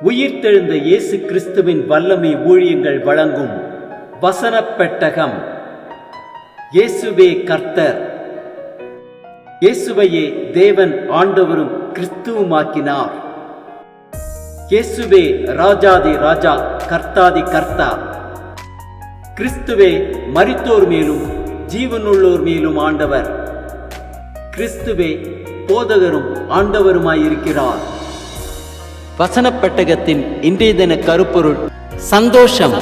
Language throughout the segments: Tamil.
உயிர்த்தெழுந்த இயேசு கிறிஸ்துவின் வல்லமை ஊழியங்கள் வழங்கும் வசனப் பெட்டகம். இயேசுவே கர்த்தர். இயேசுவையே தேவன் ஆண்டவரும் கிறிஸ்துவுமாக்கினார். இயேசுவே ராஜாதி ராஜா, கர்த்தாதி கர்த்தா. கிறிஸ்துவே மரித்தோர் மேலும் ஜீவனுள்ளோர் மேலும் ஆண்டவர். கிறிஸ்துவே போதகரும் ஆண்டவருமாயிருக்கிறார். வசனப் பெட்டகத்தின் இன்றைய தின கருப்பொருள் சந்தோஷம்.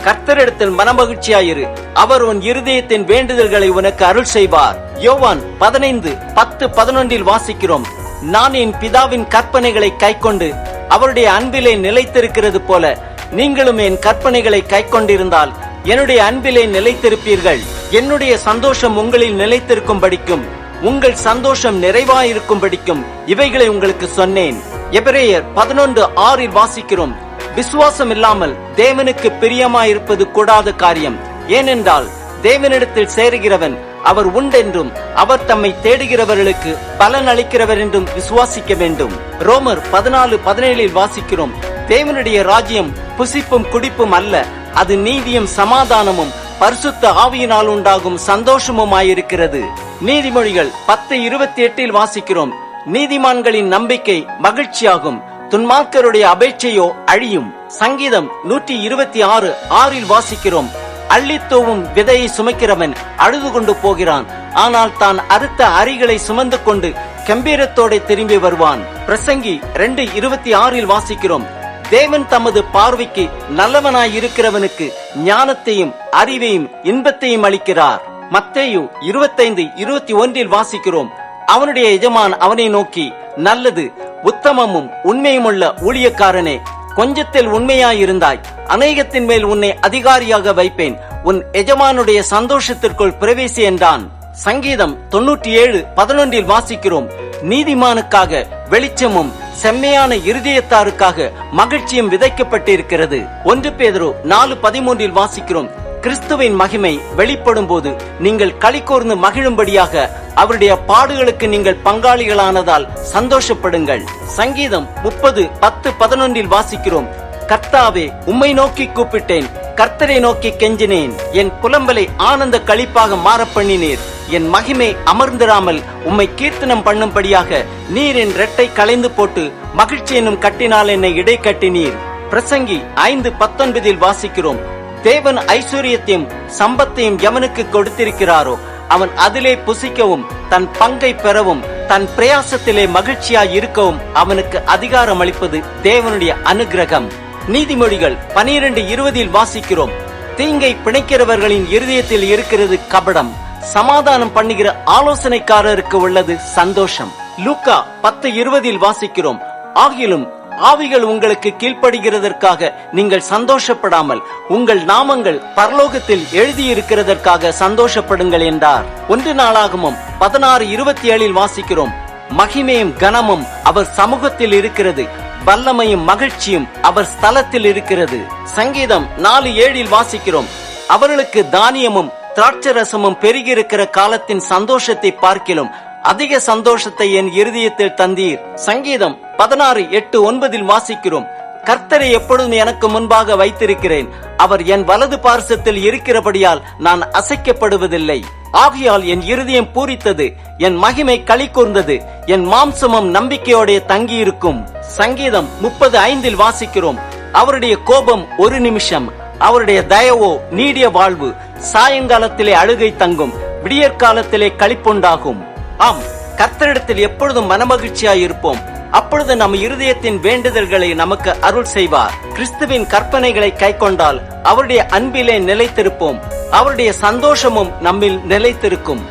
கர்த்தரிடத்தில் மனமகிழ்ச்சியாயிரு, அவர் உன் இருதயத்தின் வேண்டுதல்களை உனக்கு அருள் செய்வார். யோவான் 15:10-11 வாசிக்கிறோம். நான் என் பிதாவின் கற்பனைகளை கைக்கொண்டு அவருடைய அன்பிலே நிலைத்திருக்கிறது போல நீங்களும் என் கற்பனைகளை கைக்கொண்டிருந்தால் என்னுடைய அன்பிலே நிலைத்திருப்பீர்கள். என்னுடைய சந்தோஷம் உங்களில் நிலைத்திருக்கும்படிக்கும் உங்கள் சந்தோஷம் நிறைவாயிருக்கும்படிக்கும் இவைகளை உங்களுக்கு சொன்னேன். எபிரேயர் 11:6 வாசிக்கிறோம். விசுவாசம் இல்லாமல் தேவனுக்கு பிரியமாயிருப்பது கூடாத காரியம். ஏனென்றால் தேவனிடத்தில் சேருகிறவன் அவர் உண்டென்றும் அவர் தம்மை தேடுகிறவர்களுக்கு பலன் அளிக்கிறவர் என்றும் விசுவாசிக்க வேண்டும். ரோமர் 14:17 வாசிக்கிறோம். தேவனுடைய ராஜ்யம் புசிப்பும் குடிப்பும் அல்ல, அது நீதியும் சமாதானமும் பரிசுத்த ஆவியினால் உண்டாகும் சந்தோஷமுமாயிருக்கிறது. நீதிமொழிகள் 10:28 வாசிக்கிறோம். நீதிமான்களின் நம்பிக்கை மகிழ்ச்சியாகும், துன்மார்க்கருடைய அபேட்சையோ அழியும். சங்கீதம் 126:6 வாசிக்கிறோம். அள்ளித்தோவும் விதையை சுமக்கிறவன் அழுது கொண்டு போகிறான், ஆனால் தான் அறுத்த அரிகளை சுமந்து கொண்டு கம்பீரத்தோட திரும்பி வருவான். பிரசங்கி 2:26 வாசிக்கிறோம். தேவன் தமது பார்வைக்கு நல்லவனாய் இருக்கிறவனுக்கு ஞானத்தையும் அறிவையும் இன்பத்தையும் அளிக்கிறார். மத்தேயு 25:21 வாசிக்கிறோம். அவனுடைய எஜமான் அவனை நோக்கி, நல்லது உத்தமமும் உண்மையுமுள்ள ஊழியக்காரனே, கொஞ்சத்தில் உண்மையாயிருந்தாய், அநேகத்தின் மேல் உன்னை அதிகாரியாக வைப்பேன், உன் எஜமானுடைய சந்தோஷத்திற்குள் பிரவேசி என்றான். சங்கீதம் 97:11 வாசிக்கிறோம். நீதிமானுக்காக வெளிச்சமும் செம்மையான இருதயத்தாருக்காக மகிழ்ச்சியும் விதைக்கப்பட்டிருக்கிறது. 1 பேதுரு 4:13 வாசிக்கிறோம். கிறிஸ்துவின் மகிமை வெளிப்படும் போது நீங்கள் களிகூர்ந்து மகிழும்படியாக அவருடைய பாடுகளுக்கு நீங்கள் பங்காளிகளானதால் சந்தோஷப்படுங்கள். சங்கீதம் 30:10-11 வாசிக்கிறோம். கர்த்தாவே, உம்மை நோக்கி கூப்பிட்டேன், கர்த்தரை நோக்கி கெஞ்சினேன், என் புலம்பலை ஆனந்த களிப்பாக மாற பண்ணினீர். என் மகிமை அமர்ந்திராமல் உம்மை கீர்த்தனம் பண்ணும்படியாக நீர் என் ரெட்டை களைந்து போட்டு மகிழ்ச்சி என்னும் கட்டினால் என்னை இடை கட்டினீர். பிரசங்கி 5:19 வாசிக்கிறோம். தேவன் ஐஸ்வர்யத்தையும் சம்பத்தையும் எவனுக்கு கொடுத்திருக்கிறாரோ அவன் அதிலே புசிக்கவும் தன் பங்கை பெறவும் தன் பிரயாசத்திலே மகிழ்ச்சியாய் இருக்கவும் அவனுக்கு அதிகாரம் அளிப்பது தேவனுடைய அனுகிரகம். நீதிமொழிகள் 12:20 வாசிக்கிறோம். தீங்கை பிணைக்கிறவர்களின் இருதயத்தில் இருக்கிறது கபடம், சமாதானம் பண்ணுகிற ஆலோசனைக்காரருக்கு உள்ளது சந்தோஷம். லூக்கா 10:20 வாசிக்கிறோம். ஆகிலும் ஆவிகள் உங்களுக்கு கீழ்ப்படுகிறதற்காக நீங்கள் சந்தோஷப்படாமல் உங்கள் நாமங்கள் பரலோகத்தில் எழுதியிருக்கிறதற்காக சந்தோஷப்படுங்கள் என்றார். 1 நாளாகமம் 16:27 வாசிக்கிறோம். மகிமையும் கனமும் அவர் சமூகத்தில் இருக்கிறது, வல்லமையும் மகிழ்ச்சியும் அவர் ஸ்தலத்தில் இருக்கிறது. சங்கீதம் 4:7 வாசிக்கிறோம். அவர்களுக்கு தானியமும் திராட்சரசமும் பெருகியிருக்கிற காலத்தின் சந்தோஷத்தை பார்க்கிலும் அதிக சந்தோஷத்தை என் இருதயத்தில் தந்தீர். சங்கீதம் 16:8-9 வாசிக்கிறோம். கர்த்தரை எப்பொழுதும் எனக்கு முன்பாக வைத்திருக்கிறேன், அவர் என் வலது பார்சத்தில் இருக்கிறபடியால் நான் அசைக்கப்படுவதில்லை. ஆகையால் என் இருதயம் பூரித்தது, என் மகிமை களி கூர்ந்தது, என் மாம்சமும் நம்பிக்கையோட தங்கியிருக்கும். சங்கீதம் 30:5 வாசிக்கிறோம். அவருடைய கோபம் ஒரு நிமிஷம், அவருடைய தயவோ நீடிய வாழ்வு. சாயங்காலத்திலே அழுகை தங்கும், விடியற்காலத்திலே களிப்புண்டாகும். ஆம், கர்த்தரிடத்தில் எப்பொழுதும் மனமகிழ்ச்சியாயிருப்போம், அப்பொழுது நம் இருதயத்தின் வேண்டுதல்களை நமக்கு அருள் செய்வார். கிறிஸ்துவின் கற்பனைகளை கைக்கொண்டால் அவருடைய அன்பிலே நிலைத்திருப்போம், அவருடைய சந்தோஷமும் நம்மில் நிலைத்திருக்கும்.